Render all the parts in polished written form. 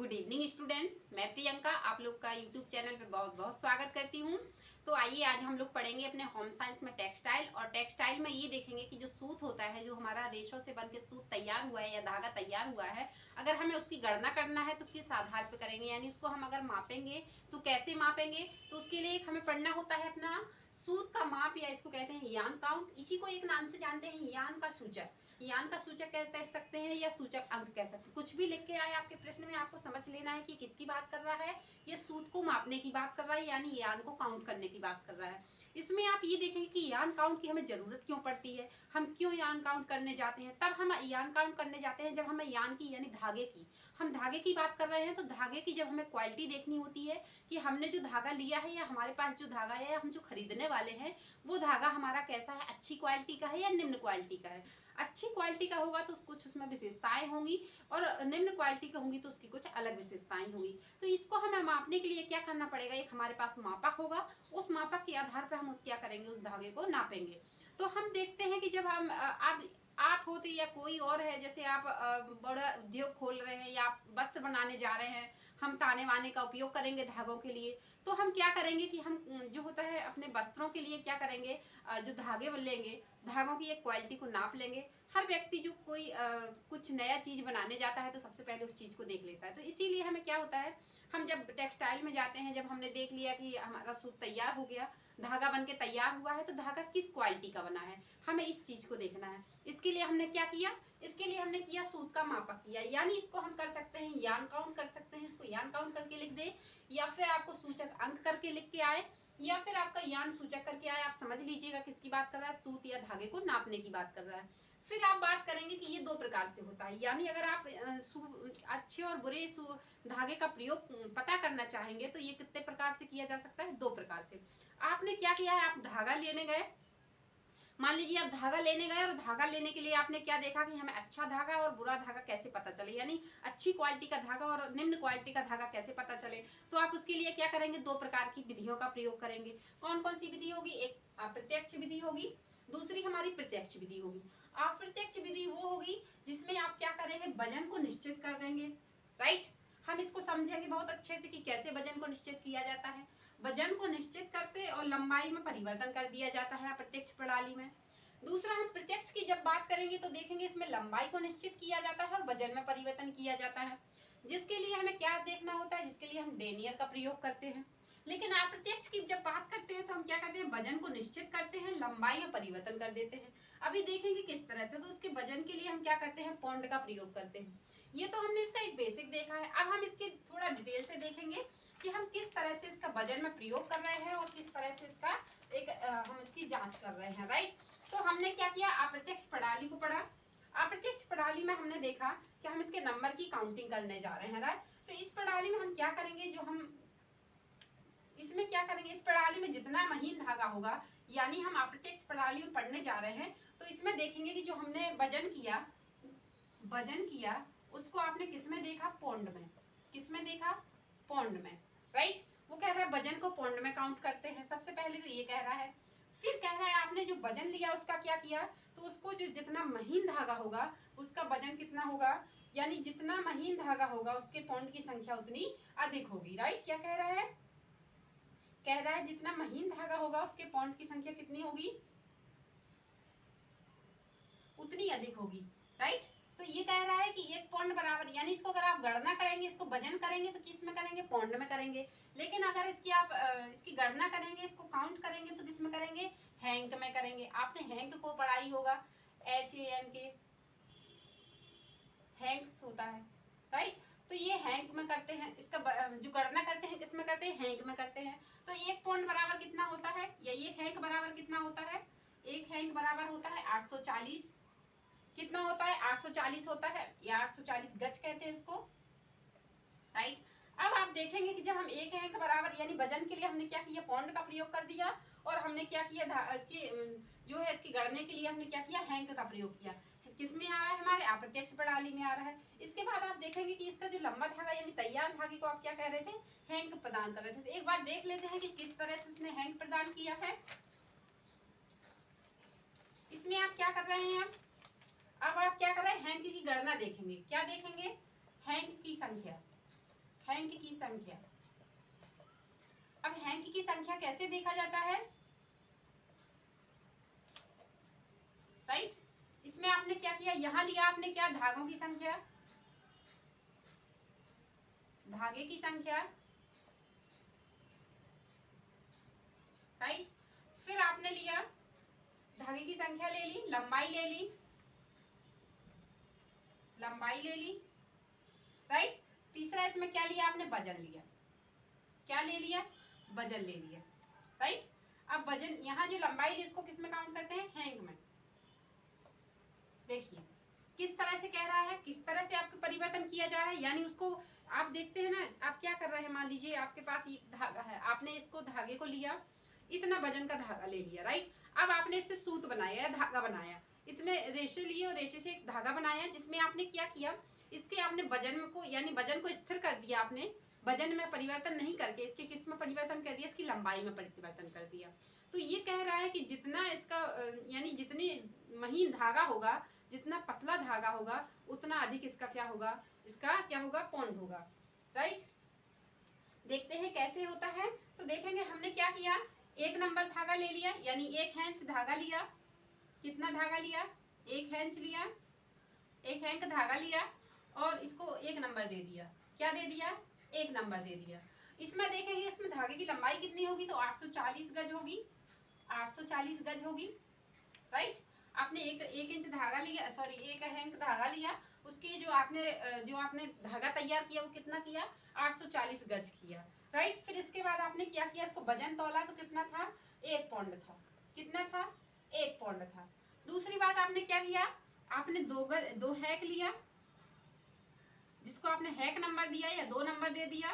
Good evening students, मैं प्रियंका आप लोग का यूट्यूब चैनल पे बहुत बहुत स्वागत करती हूँ। तो आइए आज हम लोग पढ़ेंगे अपने होम साइंस में टेक्सटाइल। और टेक्सटाइल में ये देखेंगे कि जो सूत होता है, जो हमारा रेशों से बन के सूत तैयार हुआ है या धागा तैयार हुआ है, अगर हमें उसकी गणना करना है तो किस आधार पर करेंगे, यानी उसको हम अगर मापेंगे तो कैसे मापेंगे। तो उसके लिए हमें पढ़ना होता है अपना सूत का माप, या इसको कहते हैं यान काउंट। इसी को एक नाम से जानते हैं, यान का सूचक। यान का सूचक कह सकते हैं या सूचक अंक कह सकते हैं। कुछ भी लिख के आए आपके प्रश्न में, आपको समझ लेना है कि किसकी बात कर रहा है। ये सूत को मापने की बात कर रहा है, यानी यान को काउंट करने की बात कर रहा है। इसमें आप ये देखेंगे कि यान काउंट की हमें जरूरत क्यों पड़ती है, हम क्यों यान काउंट करने जाते हैं। तब हम यान काउंट करने जाते हैं जब हमें यान की यानी धागे की, हम धागे की बात कर रहे हैं। तो धागे की जब हमें क्वालिटी देखनी होती है कि हमने जो धागा लिया है या हमारे पास जो धागा है या हम जो खरीदने वाले हैं वो धागा हमारा कैसा है, अच्छी क्वालिटी का है या निम्न क्वालिटी का है। अच्छी क्वालिटी का होगा तो कुछ उसमें विशेषताएं होंगी, और निम्न क्वालिटी का होंगी तो उसकी कुछ अलग विशेषताएं होंगी। तो इसको हमें मापने के लिए क्या करना पड़ेगा, एक हमारे पास मापक होगा, उस मापक के आधार पर हम क्या करेंगे, उस धागे को नापेंगे। तो हम देखते हैं कि जब हम आप होते या कोई और है, जैसे आप बड़ा उद्योग खोल रहे हैं या आप वस्त्र बनाने जा रहे हैं, हम ताने वाने का उपयोग करेंगे धागों के लिए। तो हम क्या करेंगे कि हम जो होता है अपने वस्त्रों के लिए क्या करेंगे, जो धागे लेंगे, धागों की एक क्वालिटी को नाप लेंगे। हर व्यक्ति जो कोई कुछ नया चीज बनाने जाता है तो सबसे पहले उस चीज को देख लेता है। तो इसीलिए हमें क्या होता है, हम जब टेक्सटाइल में जाते हैं, जब हमने देख लिया कि हमारा सूट तैयार हो गया, धागा बन के तैयार हुआ है, तो धागा किस क्वालिटी का बना है, हमें इस चीज को देखना है। इसके लिए हमने क्या किया, इसके लिए हमने किया सूत का मापक किया, यानी इसको हम कर सकते हैं यान काउंट कर सकते हैं। इसको यान काउंट करके लिख दे, या फिर आपको सूचक अंक करके लिख के आए, या फिर आपका यान सूचक करके आए। आप समझ लीजिएगा किसकी बात कर रहा है, सूत या धागे को नापने की बात कर रहा है। फिर आप बात करेंगे कि ये दो प्रकार से होता है, यानी अगर आप अच्छे और बुरे धागे का प्रयोग पता करना चाहेंगे तो ये कितने प्रकार से किया जा सकता है, दो प्रकार से। आपने क्या किया है, आप धागा लेने गए, मान लीजिए आप धागा लेने गए, और धागा लेने के लिए आपने क्या देखा कि हमें अच्छा धागा और बुरा धागा कैसे पता चले, यानी अच्छी क्वालिटी का धागा और निम्न क्वालिटी का धागा कैसे पता चले। तो आप उसके लिए क्या करेंगे, दो प्रकार की विधियों का प्रयोग करेंगे। कौन कौन सी विधि होगी, एक अप्रत्यक्ष विधि होगी, दूसरी हमारी प्रत्यक्ष विधि होगी। अप्रत्यक्ष विधि वो होगी जिसमें आप क्या करेंगे, वजन को निश्चित कर देंगे। राइट, हम इसको समझेंगे बहुत अच्छे से कि कैसे वजन को निश्चित किया जाता है। वजन को निश्चित करते और लंबाई में परिवर्तन कर दिया जाता है प्रत्यक्ष प्रणाली में। दूसरा, हम प्रत्यक्ष की जब बात करेंगे तो देखेंगे इसमें लंबाई को निश्चित किया जाता है और वजन में परिवर्तन किया जाता है, जिसके लिए हमें क्या देखना होता है, जिसके लिए हम डेनियर का प्रयोग करते हैं। लेकिन अप्रत्यक्ष की जब बात करते हैं तो हम क्या करते हैं, वजन को निश्चित करते हैं, लंबाई में परिवर्तन कर देते हैं। अभी देखेंगे किस तरह से। तो उसके वजन के लिए हम क्या करते हैं, पौंड का प्रयोग करते हैं। ये तो हमने इसका एक बेसिक देखा है। अब हम इसके थोड़ा डिटेल से देखेंगे कि हम किस तरह से इसका वजन में प्रयोग कर रहे हैं और किस तरह से इसका एक हम इसकी जांच कर रहे हैं। राइट, तो हमने क्या किया, अप्रत्यक्ष प्रणाली को पढ़ा। अप्रत्यक्ष प्रणाली में हमने देखा कि हम इसके नंबर की काउंटिंग करने जा रहे हैं। राइट, तो इस प्रणाली में हम क्या करेंगे, जो हम इसमें क्या करेंगे, इस प्रणाली में जितना महीन धागा होगा, यानी हम अप्रत्यक्ष प्रणाली में पढ़ने जा रहे हैं, तो इसमें देखेंगे कि जो हमने वजन किया उसको आपने किसमें देखा, पौंड में। किसमें देखा, पौंड में। राइट, वो कह रहा है वजन को पौंड में काउंट करते हैं, सबसे पहले तो ये कह रहा है। फिर कह रहा है आपने जो वजन लिया उसका क्या किया, तो उसको जो जितना महीन धागा होगा उसका वजन कितना होगा, यानी जितना महीन धागा होगा उसके पौंड की संख्या उतनी अधिक होगी। राइट, क्या कह रहा है, कह रहा है जितना महीन धागा होगा उसके पौंड की संख्या कितनी होगी, उतनी अधिक होगी। राइट, तो ये कह रहा है कि एक पौंड बराबर, यानी इसको अगर आप गणना करेंगे, इसको वजन करेंगे तो किस में करेंगे, पौंड में करेंगे। लेकिन अगर इसकी आप इसकी गणना करेंगे, इसको काउंट करेंगे तो किस में करेंगे, हैंक में करेंगे। आपने हैंक को पढ़ाई होगा, HANK, हैंक्स होता है। राइट, तो ये हैंक में करते हैं, इसका जो गणना करते हैं किसमें करते हैं, हैंक में करते हैं। तो एक पौंड बराबर कितना होता है, या एक हैंक बराबर कितना होता है, एक हैंक बराबर होता है 840। कितना होता है, 840 होता है, या 840 गज कहते हैं इसको। राइट, अब आप देखेंगे कि जब हम एक हैंक बराबर, यानी वजन के लिए हमने क्या किया, पौंड का प्रयोग कर दिया, और हमने क्या किया, इसकी जो है इसकी गणने के लिए हमने क्या किया, हैंक का प्रयोग किया। किसमें आ रहा है, हमारे अप्रत्यक्ष प्रणाली में आ रहा है। इसके बाद आप देखेंगे कि इसका जो लंबा धागा यानी तैयार धागे को आप क्या कह रहे थे, हैंक प्रदान कर रहे थे। तो एक बार देख लेते हैं कि किस तरह से इसने हैंक प्रदान किया है। इसमें आप क्या कर रहे हैं, अब आप क्या कर रहे हैं, हैंक की गणना देखेंगे। क्या देखेंगे, हैंक की संख्या। हैंक की संख्या। अब हैंक की संख्या कैसे देखा जाता है, राइट। इसमें आपने क्या किया, यहां लिया आपने क्या, धागों की संख्या, धागे की संख्या, राइट। फिर आपने लिया धागे की संख्या ले ली, लंबाई ले ली, लंबाई ले ली, राइट। तीसरा इसमें क्या लिया आपने, वजन लिया, क्या ले लिया, वजन ले लिया, राइट। अब वजन, यहाँ जो लंबाई ली इसको किस में काउंट करते हैं, हैंग में। देखिए किस तरह से कह रहा है, किस तरह से आपको परिवर्तन किया जा रहा है, यानी उसको आप देखते हैं ना, आप क्या कर रहे हैं, मान लीजिए आपके पास एक धागा है, आपने इसको धागे को लिया, इतना वजन का धागा ले लिया, राइट। अब आपने इससे सूत बनाया या धागा बनाया, इतने रेशे लिए और रेशे से एक धागा बनाया, जिसमें आपने क्या किया, इसके आपने वजन को, यानी वजन को स्थिर कर दिया आपने, वजन में परिवर्तन नहीं करके इसके किस में परिवर्तन कर दिया, इसकी लंबाई में परिवर्तन कर दिया। तो ये कह रहा है कि जितना इसका यानी जितनी महीन धागा होगा, जितना पतला धागा होगा, उतना अधिक इसका क्या होगा, इसका क्या होगा, पौंड होगा, राइट। देखते हैं कैसे होता है, तो देखेंगे हमने क्या किया, एक नंबर धागा ले लिया, यानी एक हैंक धागा लिया, कितना धागा लिया, एक हैंक लिया, एक हैंक धागा लिया और इसको एक नंबर दे दिया, क्या दे दिया, एक नंबर दे दिया। इसमें देखेंगे इसमें धागे की लंबाई कितनी होगी, तो 840 गज होगी, 840 गज होगी, राइट। आपने एक इंच धागा लिया, सॉरी एक हैंक धागा लिया, उसके जो आपने धागा तैयार किया वो कितना किया, 840 गज किया, राइट। फिर इसके बाद आपने क्या किया, इसको वजन तौला तो कितना था, 1 पौंड था, कितना था, 1 पौंड था। दूसरी बात आपने क्या किया, आपने दो हैक लिया, जिसको आपने हैक नंबर दिया या 2 नंबर दे दिया,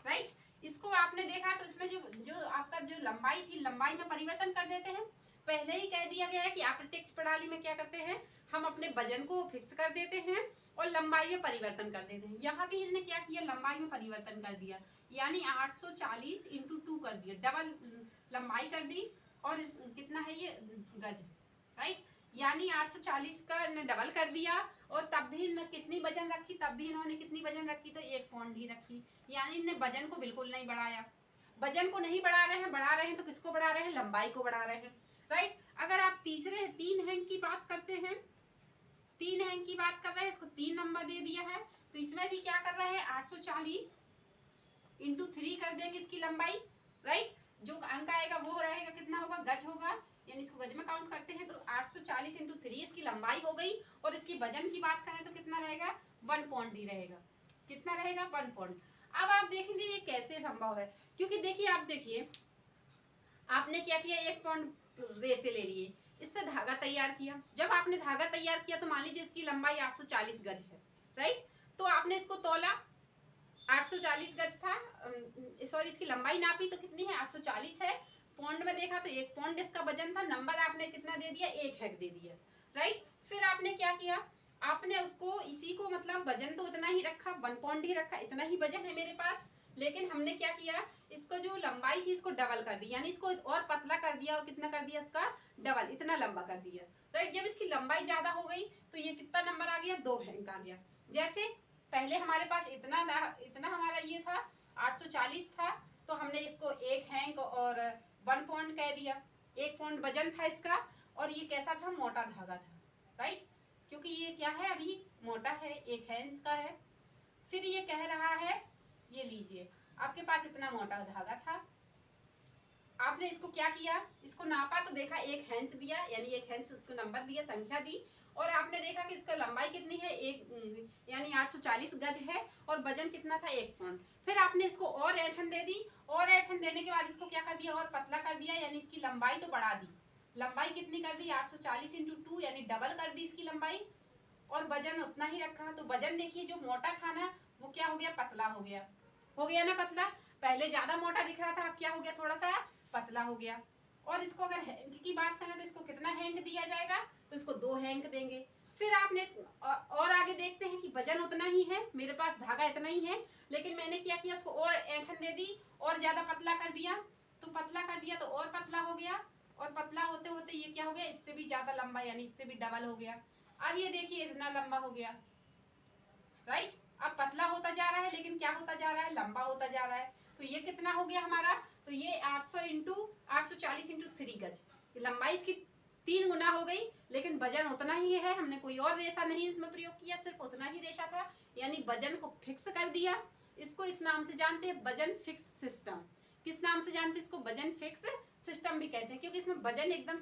राइट। इसको आपने देखा तो इसमें जो आपका जो लंबाई थी, लंबाई में परिवर्तन कर देते हैं। पहले ही कह दिया गया है कि अप्रत्यक्ष प्रणाली में क्या करते हैं, हम अपने वजन को फिक्स कर देते हैं और लंबाई में परिवर्तन कर देते हैं। यहाँ भी इसने क्या किया, लंबाई में परिवर्तन कर दिया, यानी 840 इंटू 2 कर दिया, डबल लंबाई कर दी, और कितना है ये गज, राइट। यानी 840 का डबल कर दिया, और तब भी कितनी वजन रखी, तब भी इन्होंने कितनी वजन रखी, तो 1 पौंड ही रखी, यानी इन्हें वजन को बिल्कुल नहीं बढ़ाया। वजन को नहीं बढ़ा रहे हैं तो किसको बढ़ा रहे हैं, लंबाई को बढ़ा रहे हैं, राइट। अगर आप तीन हैंग की बात करते हैं, 3 हैंग की बात कर रहे हैं, इसको 3 नंबर दे दिया है, तो इसमें भी क्या कर रहे हैं, 840 इंटू 3 कर देंगे इसकी लंबाई, राइट। जो अंक आएगा वो रहेगा, कितना होगा, गज होगा, यानी इसको गज में काउंट करते हैं, तो 840 इंटू 3 इसकी लंबाई हो गई, और इसकी वजन की बात करें तो कितना रहेगा, 1 पौंड ही रहेगा, कितना रहेगा, 1 पौंड। अब आप देखेंगे ये कैसे संभव है, क्योंकि देखिए आप देखिए, आपने क्या किया, 1 पौंड रेसे ले लिए, इससे धागा तैयार किया, जब आपने धागा तैयार किया तो मान लीजिए इसकी लंबाई 840 गज है, राइट। तो आपने इसको तोला, 840 गज था, सॉरी इसकी लंबाई नापी तो कितनी है, 840 है, पौंड में देखा तो 1 पौंड इसका वजन था, नंबर आपने कितना दे दिया, 1 हैक दे दिया, राइट। फिर आपने क्या किया, आपने उसको इसी को मतलब वजन तो उतना ही रखा, 1 पौंड ही रखा, इतना ही वजन है मेरे पास, लेकिन हमने क्या किया, इसको जो लंबाई थी इसको डबल कर दी, यानी इसको और पतला कर दिया, और कितना कर दिया, इसका डबल, इतना लंबा कर दिया, राइट। जब इसकी लंबाई ज्यादा हो गई तो ये कितना नंबर आ गया, 2 हैंक आ गया। जैसे पहले हमारे पास इतना हमारा ये था, 840 था, तो हमने इसको 1 हैंक और 1 पौंड कह दिया, 1 पौंड वजन था इसका, और ये कैसा था, मोटा धागा था, राइट, क्योंकि ये क्या है, अभी मोटा है, 1 हैंक का है। फिर ये कह रहा है, ये लीजिए आपके पास इतना मोटा धागा था, आपने इसको क्या किया, इसको नापा तो देखा 1 हैंक दिया, यानी 1 हैंक उसको नंबर दिया, संख्या दी, और आपने देखा कि इसका लंबाई कितनी है, यानी 840 गज है, और वजन कितना था, 1 पौंड। फिर आपने इसको और ऐठन दे दी, और ऐठन देने के बाद इसको क्या कर दिया, और पतला कर दिया, यानी इसकी लंबाई तो बढ़ा दी, लंबाई कितनी कर दी, 840 इंटू 2, यानी डबल कर दी इसकी लंबाई, और वजन उतना ही रखा। तो वजन देखिए, जो मोटा था ना वो क्या हो गया, पतला हो गया ना पतला, पहले ज्यादा मोटा दिख रहा था, अब क्या हो गया, थोड़ा सा पतला हो गया। और इसको अगर हैंक की बात करें तो इसको कितना हैंक दिया जाएगा, तो इसको 2 हैंक देंगे। फिर आपने और आगे देखते हैं कि वजन उतना ही है, मेरे पास धागा इतना ही है, लेकिन मैंने क्या किया, इसको और ऐंठन दे दी, और ज्यादा पतला कर दिया, तो पतला कर दिया तो और पतला हो गया, और पतला होते होते ये क्या हो गया, इससे भी ज्यादा लंबा, यानी इससे भी डबल हो गया। अब ये देखिए इतना लंबा हो गया, राइट। अब पतला होता जा रहा है, लेकिन क्या होता जा रहा है, लंबा होता जा रहा है। तो ये कितना हो गया हमारा, तो ये 800 इंटू 840 इंटू 3 गज, लंबाई इसकी 3 गुना हो गई, लेकिन वजन उतना ही है। हमने कोई और रेशा नहीं इसमें प्रयोग किया, सिर्फ उतना ही रेशा था, यानी वजन को फिक्स कर दिया। इसको इस नाम से जानते हैं, वजन फिक्स सिस्टम। किस नाम से जानते हैं इसको, वजन फिक्स सिस्टम भी कहते हैं, क्योंकि इसमें वजन एकदम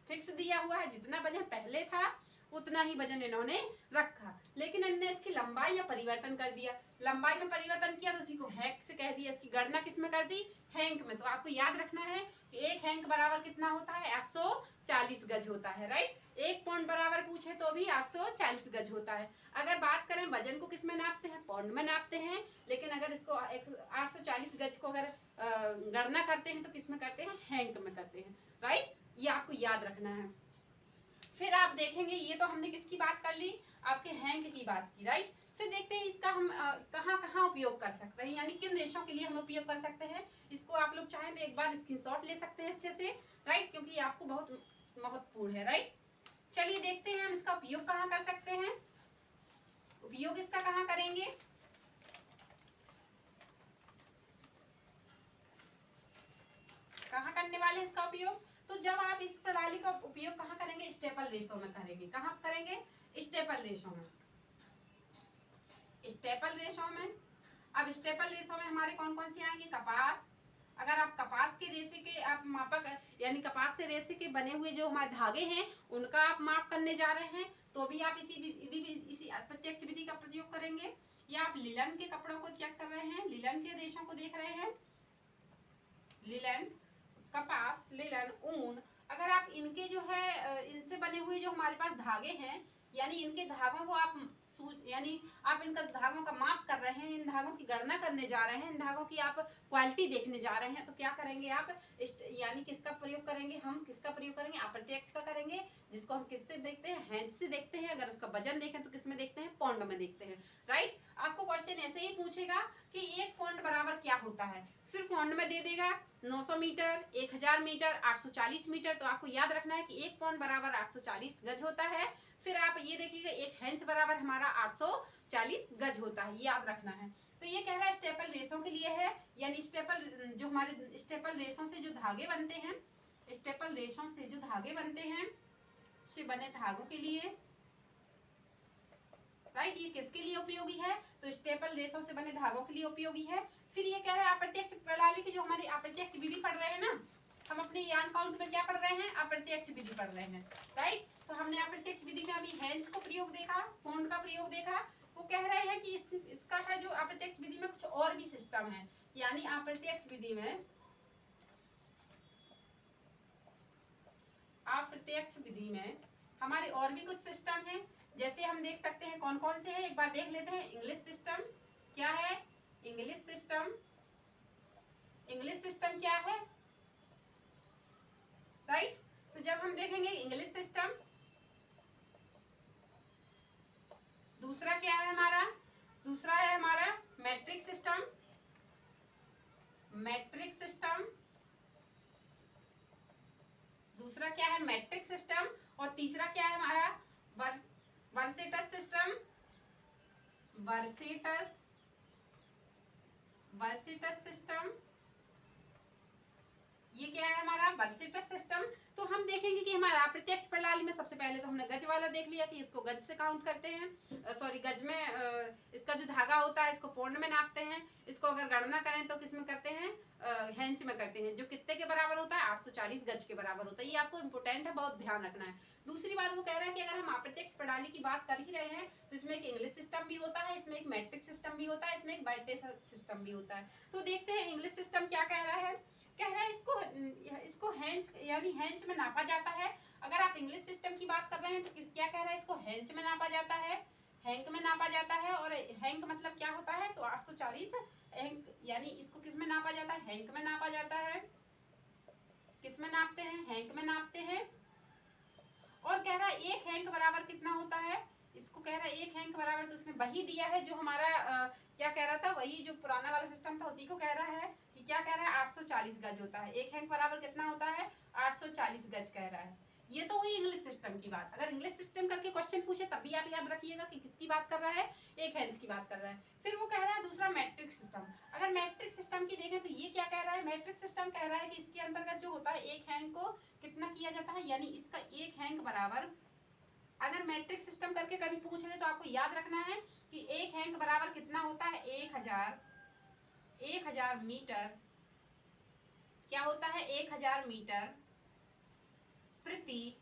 फिक्स दिया हुआ है। जितना वजन पहले था उतना ही वजन इन्होंने रखा, लेकिन इन्होंने इसकी लंबाई में परिवर्तन कर दिया। लंबाई में परिवर्तन किया तो उसी को हैंक से कह दिया। इसकी गणना किसमें कर दी, हैंक में। तो आपको याद रखना है कि एक हैंक बराबर कितना होता है, 840 गज होता है, राइट। एक पौंड बराबर पूछे तो भी 840 गज होता है। अगर बात करें वजन को किस में नापते हैं, पौंड में नापते हैं, लेकिन अगर इसको 840 गज को अगर गणना करते हैं तो किस में करते हैं, हैंक में करते हैं, राइट। ये आपको याद रखना है। फिर आप देखेंगे, ये तो हमने किसकी बात कर ली, आपके हैंक की बात की, राइट। फिर देखते हैं इसका हम कहाँ कहाँ उपयोग कर सकते हैं, यानी किन रेशों के लिए हम उपयोग कर सकते हैं। इसको आप लोग चाहें तो एक बार स्क्रीनशॉट ले सकते हैं अच्छे से, राइट, क्योंकि ये आपको बहुत महत्वपूर्ण है, राइट। चलिए देखते हैं हम इसका उपयोग कहाँ कर सकते हैं। उपयोग इसका कहाँ करेंगे, कहाँ करने वाले हैं इसका उपयोग। तो जब आप इस प्रणाली का उपयोग कहाँ करेंगे, स्टेपल रेशो में करेंगे। कहाँ करेंगे, स्टेपल रेशो में। स्टेपल रेशो में, अब स्टेपल रेशो में हमारे कौन कौन से आएंगे, कपास। अगर आप कपास के रेशे के आप मापक, यानी कपास से रेशे के बने हुए जो हमारे धागे हैं उनका आप माप करने जा रहे हैं, तो भी आप इसी प्रत्यक्ष विधि का प्रयोग करेंगे। या आप लिलन के कपड़ों को चेक कर रहे हैं, लिलन के रेशों को देख रहे हैं, लिलन, कपास, लिलन, ऊन, अगर आप इनके जो है इनसे बने हुए जो हमारे पास धागे हैं, यानी इनके धागों को आप यानी आप इनका धागों का माप कर रहे हैं, इन धागों की गणना करने जा रहे हैं, इन धागों की आप क्वालिटी देखने जा रहे हैं, तो क्या करेंगे आप, यानी किसका प्रयोग करेंगे, हम किसका प्रयोग करेंगे, अप्रत्यक्ष का करेंगे, जिसको हम किससे देखते हैं, हैंड से देखते हैं। अगर उसका वजन देखें तो किसमें देखते हैं, पौंड में देखते हैं, राइट। आपको क्वेश्चन ऐसे ही पूछेगा कि एक पौंड बराबर क्या होता है, फिर पौंड में दे देगा 900 मीटर, 1000 मीटर, 840 मीटर। तो आपको याद रखना है कि एक पौंड बराबर 840 गज होता है। फिर आप ये देखिएगा एक हैंच बराबर हमारा 840 गज होता है, याद रखना है। तो ये कह रहा है स्टेपल रेशों के लिए है, यानी स्टेपल जो हमारे स्टेपल रेशों से जो धागे बनते हैं, स्टेपल रेशों से जो धागे बनते हैं, से बने धागों के लिए, राइट। ये किसके लिए उपयोगी है, तो स्टेपल रेशों से बने धागों के लिए उपयोगी है। फिर ये कह रहा है अप्रत्यक्ष प्रणाली की जो हमारी अप्रत्यक्ष विधि पढ़ रहे हैं ना, हम अपने यान काउंट में क्या पढ़ रहे हैं, अप्रत्यक्ष विधि पढ़ रहे हैं, राइट। तो हमने अप्रत्यक्ष विधि में अभी हैंड्स को प्रयोग देखा, पौंड का प्रयोग देखा। वो कह रहे हैं कि इसका है जो अप्रत्यक्ष विधि में कुछ और भी सिस्टम है, यानी अप्रत्यक्ष विधि में, अप्रत्यक्ष विधि में हमारे और भी कुछ सिस्टम है। जैसे हम देख सकते हैं कौन कौन से हैं, एक बार देख लेते हैं। इंग्लिश सिस्टम क्या है, इंग्लिश सिस्टम, इंग्लिश सिस्टम क्या है, राइट। तो जब हम देखेंगे इंग्लिश सिस्टम, दूसरा क्या है हमारा, दूसरा है हमारा मैट्रिक सिस्टम, मैट्रिक सिस्टम, दूसरा क्या है मैट्रिक सिस्टम, और तीसरा क्या है हमारा वर्सेटस सिस्टम, वर्सेटस, वर्सेटस सिस्टम। ये क्या है हमारा वर्सेटस सिस्टम। तो हम देखेंगे कि हमारा अप्रत्यक्ष प्रणाली में सबसे पहले तो हमने गज वाला देख लिया कि इसको गज से काउंट करते हैं, सॉरी गज में इसका जो धागा होता है इसको पौंड में नापते हैं। इसको अगर गणना करें तो किसमें करते हैं, हैंच में करते हैं, जो कितने के बराबर होता है, 840 गज के बराबर होता है। ये आपको इंपोर्टेंट है, बहुत ध्यान रखना है। दूसरी बात वो कह रहा है कि अगर हम अप्रत्यक्ष प्रणाली की बात कर ही रहे हैं तो इसमें एक इंग्लिश सिस्टम भी होता है, इसमें एक मैट्रिक सिस्टम भी होता है, इसमें एक वर्सेटस सिस्टम भी होता है। तो देखते हैं इंग्लिश सिस्टम क्या कह रहा है। कह रहा है इसको हैंच यानी हैंच में नापा जाता है। अगर आप इंग्लिश सिस्टम की बात कर रहे हैं तो क्या कह रहा है, इसको हैंच में नापा जाता है, हैंक में नापा जाता है। और हैंक मतलब क्या होता है, तो 840 हैंक, यानी इसको किस में नापा जाता है, हैंक में नापा जाता है। किस में नापते हैं, हैंक में नापते हैं। और कह रहा है एक हैंक बराबर कितना होता है, इसको कह रहा है एक हैंक बराबर, तो उसने वही दिया है जो हमारा क्या कह रहा था, वही जो पुराना वाला सिस्टम था उसी को कह रहा है कि क्या कह रहा है 840 गज होता है। एक हैंक बराबर कितना होता है, 840 गज कह रहा है। ये तो हुई इंग्लिश सिस्टम की बात। अगर इंग्लिश सिस्टम करके क्वेश्चन पूछे तब भी अभी आप याद रखिएगा कि किसकी बात कर रहा है, एक हैंड्स की बात कर रहा है। फिर वो कह रहा है दूसरा मैट्रिक सिस्टम। अगर मैट्रिक सिस्टम की देखें तो ये क्या कह रहा है, मैट्रिक सिस्टम कह रहा है कि इसके अंतर्गत जो होता है एक हैंग को कितना किया जाता है, यानी इसका एक हैंग बराबर, अगर मैट्रिक सिस्टम करके कभी पूछ रहे तो आपको याद रखना है कि एक हैंग बराबर कितना होता है, 1000 मीटर, क्या होता है 1000 मीटर प्रति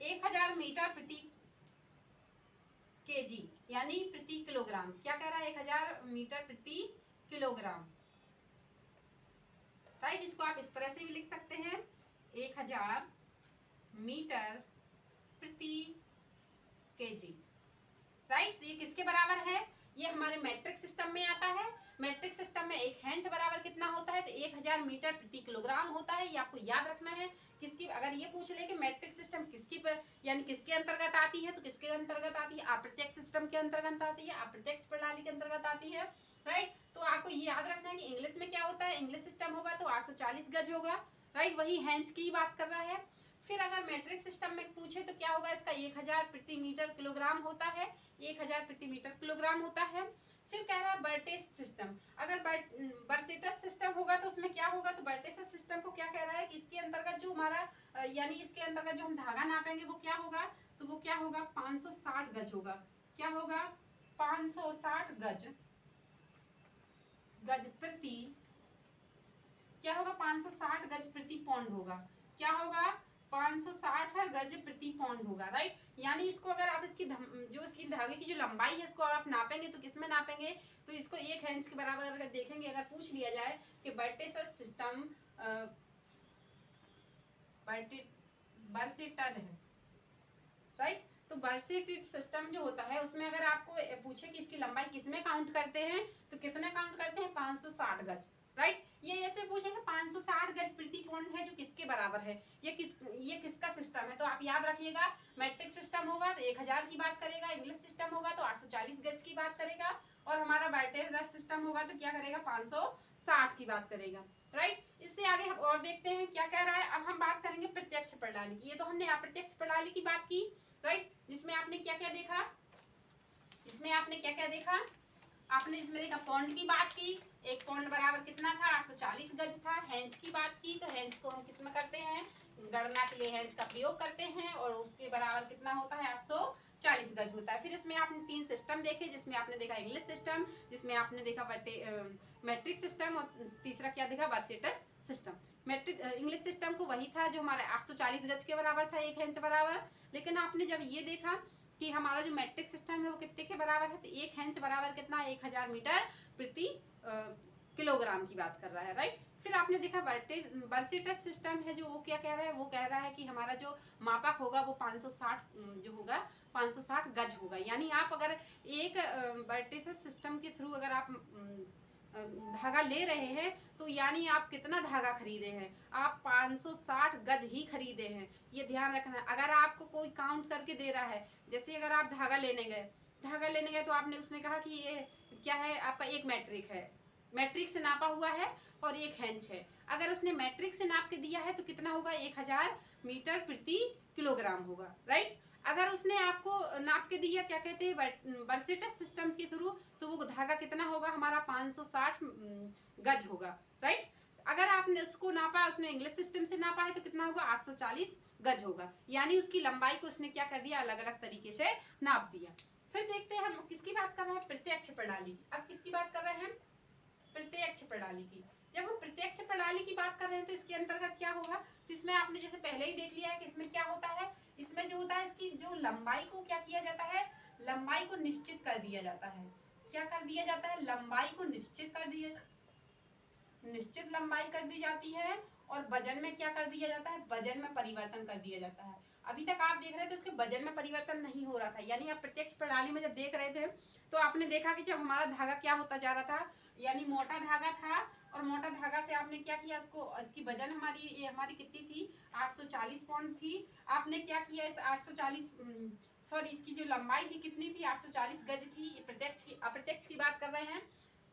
1000 मीटर प्रति केजी, यानी प्रति किलोग्राम। क्या कह रहा है, 1000 मीटर प्रति किलोग्राम, राइट। इसको आप इस तरह से भी लिख सकते हैं, 1000 मीटर प्रति केजी, राइट। ये किसके बराबर है, ये हमारे मैट्रिक सिस्टम में आता है। मैट्रिक सिस्टम में एक हैंच बराबर कितना होता है, तो 1000 मीटर प्रति किलोग्राम होता है। ये आपको याद रखना है। किसकी, अगर ये पूछ ले कि मैट्रिक सिस्टम किसकी पर यानी किसके अंतर्गत आती है, तो किसके अंतर्गत आती है, अप्रत्यक्ष सिस्टम के अंतर्गत आती है, अप्रत्यक्ष प्रणाली के अंतर्गत आती है, राइट। तो आपको ये याद रखना है कि इंग्लिश में क्या होता है, इंग्लिश सिस्टम होगा तो 840 गज होगा, राइट। वही हैंच की बात कर रहा है। फिर अगर मैट्रिक सिस्टम में पूछे तो क्या होगा, इसका 1000 प्रति मीटर किलोग्राम होता है, 1000 प्रति मीटर किलोग्राम होता है। फिर कह रहा है बर्टेस सिस्टम। अगर बर्टेस सिस्टम होगा तो उसमें क्या होगा, तो बर्टेस सिस्टम को क्या कह रहा है कि इसके अंतर्गत जो हमारा यानी इसके अंतर्गत जो हम धागा नापेंगे वो क्या होगा, तो वो क्या होगा 560 गज होगा। क्या होगा 560 गज प्रति, क्या होगा 560 गज प्रति पौंड होगा। क्या होगा 560 गज प्रति पौंड होगा, राइट। यानी इसको अगर आप इसकी जो इसकी धागे की जो लंबाई है इसको आप नापेंगे तो किसमें नापेंगे, तो इसको एक हैंच के बराबर अगर देखेंगे, अगर पूछ लिया जाए कि बर्टेस सिस्टम बर्सेटड है, राइट। तो बर्सेटेड सिस्टम जो होता है उसमें अगर आपको पूछे कि इसकी लंबाई किसमें काउंट करते हैं, तो कितने काउंट करते हैं 560 गज, राइट। ये ऐसे पूछेंगे 560 गज प्रति पौंड है जो किसके बराबर है, ये किसका सिस्टम है, तो आप याद रखिएगा मैट्रिक सिस्टम होगा तो 1000 की बात करेगा, इंग्लिश सिस्टम होगा तो 840 गज की बात करेगा, और हमारा बर्टेस सिस्टम होगा तो क्या करेगा 560 की बात करेगा, राइट। इससे आगे हम और देखते हैं क्या कह रहा है। अब हम बात करेंगे प्रत्यक्ष प्रणाली की। ये तो हमने अप्रत्यक्ष प्रणाली की बात की, राइट। जिसमें आपने क्या क्या देखा, इसमें आपने क्या क्या देखा, आपने इसमें देखा पौंड की बात की, एक पौंड बराबर कितना था 840 गज था। हैंच की बात की तो हैंच को हम किसमें करते हैं, गणना के लिए हैंच का प्रयोग करते हैं, और उसके बराबर कितना होता है 840 गज होता है। फिर इसमें आपने 3 सिस्टम देखे, जिसमें आपने देखा इंग्लिश सिस्टम, जिसमें आपने देखा मैट्रिक सिस्टम, और तीसरा क्या देखा बर्सेटस सिस्टम। मैट्रिक इंग्लिश सिस्टम को वही था जो हमारे 840 गज के बराबर था, एक हैंच बराबर। लेकिन आपने जब ये देखा कि हमारा जो मैट्रिक सिस्टम है वो कितने के बराबर है, तो एक हैंच बराबर कितना 1000 मीटर प्रति किलोग्राम की बात कर रहा है, राइट। फिर आपने देखा बर्सेटस सिस्टम है जो वो क्या कह रहा है, वो कह रहा है कि हमारा जो मापक होगा वो 560 जो होगा 560 गज होगा। यानी आप अगर एक बर्सेटस सिस्टम के थ्रू अगर आप धागा ले रहे हैं तो यानी आप कितना धागा खरीदे हैं, आप 560 गज ही खरीदे हैं, ये ध्यान रखना है। अगर आपको कोई काउंट करके दे रहा है, जैसे अगर आप धागा लेने गए तो आपने उसने कहा कि ये क्या है, आपका एक मैट्रिक है, मैट्रिक से नापा हुआ है और एक हैंच है। अगर उसने मैट्रिक से नाप के दिया है तो कितना होगा 1000 मीटर प्रति किलोग्राम होगा, राइट। अगर उसने आपको नाप के दिया क्या कहते हैं बर्सेटस सिस्टम के थ्रू, तो वो धागा कितना होगा हमारा 560 गज होगा, राइट। अगर आपने उसको नापा, उसने इंग्लिश सिस्टम से नापा है तो कितना होगा 840 गज होगा। यानी उसकी लंबाई को उसने क्या कर दिया, अलग अलग तरीके से नाप दिया। फिर देखते हैं हम किसकी बात कर रहे हैं, प्रत्यक्ष प्रणाली की। अब किसकी बात कर रहे हैं, प्रत्यक्ष प्रणाली की। जब हम प्रत्यक्ष प्रणाली की बात कर रहे हैं तो इसके अंतर्गत क्या होगा, तो इसमें आपने जैसे पहले ही देख लिया है कि इसमें क्या होता है, इसमें जो होता है इसकी जो लंबाई को क्या किया जाता है, लंबाई को निश्चित कर दिया जाता है। क्या कर दिया जाता है, लंबाई को निश्चित लंबाई कर दी जाती है, और वजन में क्या कर दिया जाता है, वजन में परिवर्तन कर दिया जाता है। अभी तक आप देख रहे थे उसके वजन में परिवर्तन नहीं हो रहा था, यानी आप प्रत्यक्ष प्रणाली में जब देख रहे थे तो आपने देखा कि जब हमारा धागा क्या होता जा रहा था, यानी मोटा धागा था, और मोटा धागा से आपने क्या किया, इसकी वजन हमारी कितनी थी 840 पाउंड थी। आपने क्या किया, इस 840 सॉरी इसकी जो लंबाई थी कितनी थी 840 गज थी। अप्रत्यक्ष की बात कर रहे हैं।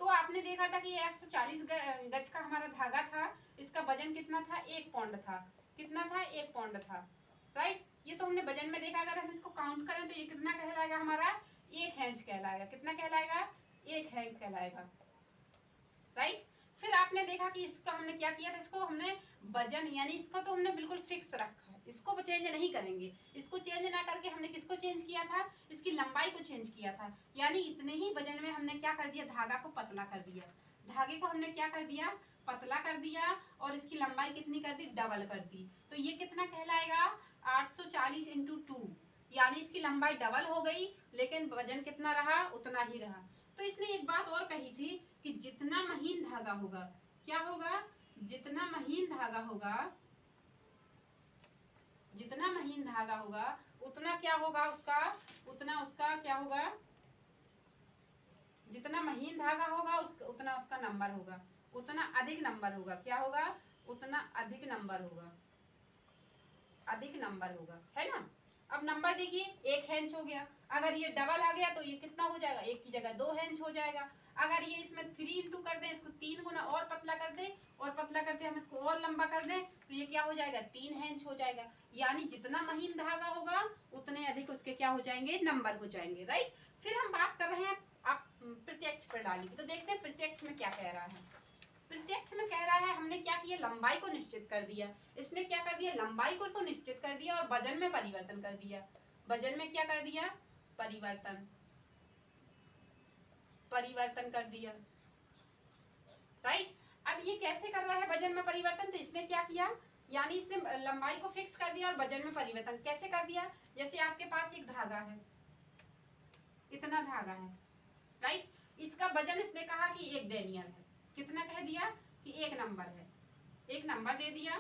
तो आपने देखा था कि 140 गज का हमारा धागा था, इसका वजन कितना था 1 पाउंड था। कितना था 1 पाउंड था, राइट। ये तो हमने वजन में देखा, अगर हम इसको काउंट करें तो ये कितना कहलाएगा हमारा, 1 इंच कहलाएगा। कितना कहलाएगा, 1 इंच कहलाएगा, राइट। फिर आपने देखा कि इसका हमने क्या किया था, इसको हमने वजन यानी इसका तो हमने बिल्कुल फिक्स रखा है, इसको चेंज नहीं करेंगे। इसको चेंज ना करके हमने किसको चेंज किया था, इसकी लंबाई को चेंज किया था। यानी इतने ही वजन में हमने क्या कर दिया, धागा को पतला कर दिया। धागे को हमने क्या कर दिया, पतला कर दिया, और इसकी लंबाई कितनी कर दी, डबल कर दी। तो ये कितना कहलाएगा, 840 इंटू 2, यानी इसकी लंबाई डबल हो गई, लेकिन वजन कितना रहा, उतना ही रहा। तो इसने एक बात और कही थी कि जितना महीन धागा होगा, क्या होगा, जितना महीन धागा होगा, जितना महीन धागा होगा उतना क्या होगा उसका, उतना उसका क्या होगा, जितना महीन धागा होगा उतना उसका नंबर होगा, उतना अधिक नंबर होगा। क्या होगा, उतना अधिक नंबर होगा, अधिक नंबर होगा, है ना। अब नंबर देखिए, 1 इंच हो गया। अगर ये डबल आ गया तो ये कितना हो जाएगा, 1 की जगह 2 इंच हो जाएगा। अगर ये इसमें 3 इंटू कर दें, इसको 3 गुना और पतला कर दें, और पतला करके हम इसको और लंबा कर दें, तो ये क्या हो जाएगा, 3 इंच हो जाएगा। यानी जितना महीन धागा होगा उतने अधिक उसके क्या हो जाएंगे, नंबर हो जाएंगे, राइट। फिर हम बात कर रहे हैं आप प्रत्यक्ष प्रणाली की। तो देखते हैं प्रत्यक्ष में क्या कह रहा है। प्रत्यक्ष में कह रहा है, हमने क्या किया, लंबाई को निश्चित कर दिया। इसने क्या कर दिया, लंबाई को तो निश्चित कर दिया और वजन में परिवर्तन कर दिया। वजन में क्या कर दिया, परिवर्तन, परिवर्तन कर दिया, राइट। अब ये कैसे कर रहा है वजन में परिवर्तन, तो इसने क्या किया, यानी इसने लंबाई को फिक्स कर दिया और वजन में परिवर्तन कैसे कर दिया। जैसे आपके पास एक धागा है, इतना धागा है, राइट। इसका वजन इसने कहा कि 1 डेनियल है। कितना कह दिया कि 1 नंबर है, 1 नंबर दे दिया।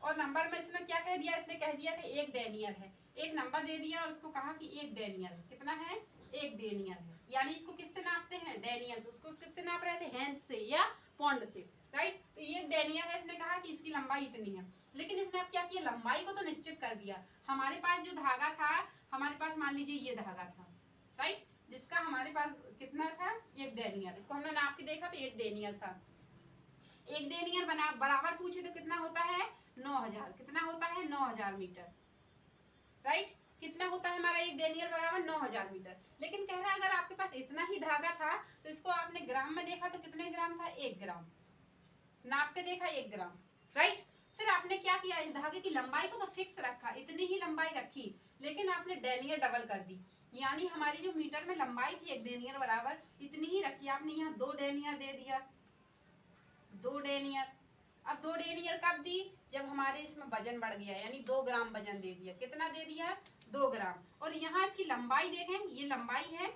और नंबर में इसने क्या कह दिया, इसने कह दिया कि 1 डेनियल है, 1 नंबर दे दिया और उसको कहा कि 1 डेनियल है। कितना है, 1 डेनियल है। यानी इसको किससे नापते हैं, डेनियल। उसको किससे नाप रहे थे, हैंड से या पौंड से, राइट। तो ये डेनियल है, इसने कहा कि इसकी लंबाई इतनी है। लेकिन इसने अब क्या किया, लंबाई को तो निश्चित कर दिया। हमारे पास जो धागा था, हमारे पास मान लीजिए ये धागा था, राइट, जिसका हमारे पास कितना था, 1 डेनियल। इसको हमने नाप के देखा तो 1 डेनियल था। 1 डेनियल बना बराबर पूछे तो कितना होता है, 9000। कितना होता है, 9000 मीटर, राइट। कितना होता है हमारा 1 डेनियल बराबर 9000 मीटर। लेकिन कह रहा है अगर आपके पास इतना ही धागा था तो इसको आपने ग्राम में देखा तो कितने ग्राम था, 1 ग्राम। नाप के देखा 1 ग्राम, राइट। फिर आपने क्या किया, इस धागे की लंबाई को तो फिक्स रखा, इतनी ही लंबाई रखी, लेकिन आपने डेनियल डबल कर दी। यानी हमारी जो मीटर में लंबाई थी 1 डेनियल बराबर इतनी ही रखी, आपने यहाँ 2 डेनियल दे दिया, 2 डेनियल। अब 2 डेनियल कब दी, जब हमारे इसमें वजन बढ़ गया, यानी 2 ग्राम वजन दे दिया। कितना दे दिया, 2 ग्राम। और यहाँ इसकी लंबाई देखें, ये लंबाई है,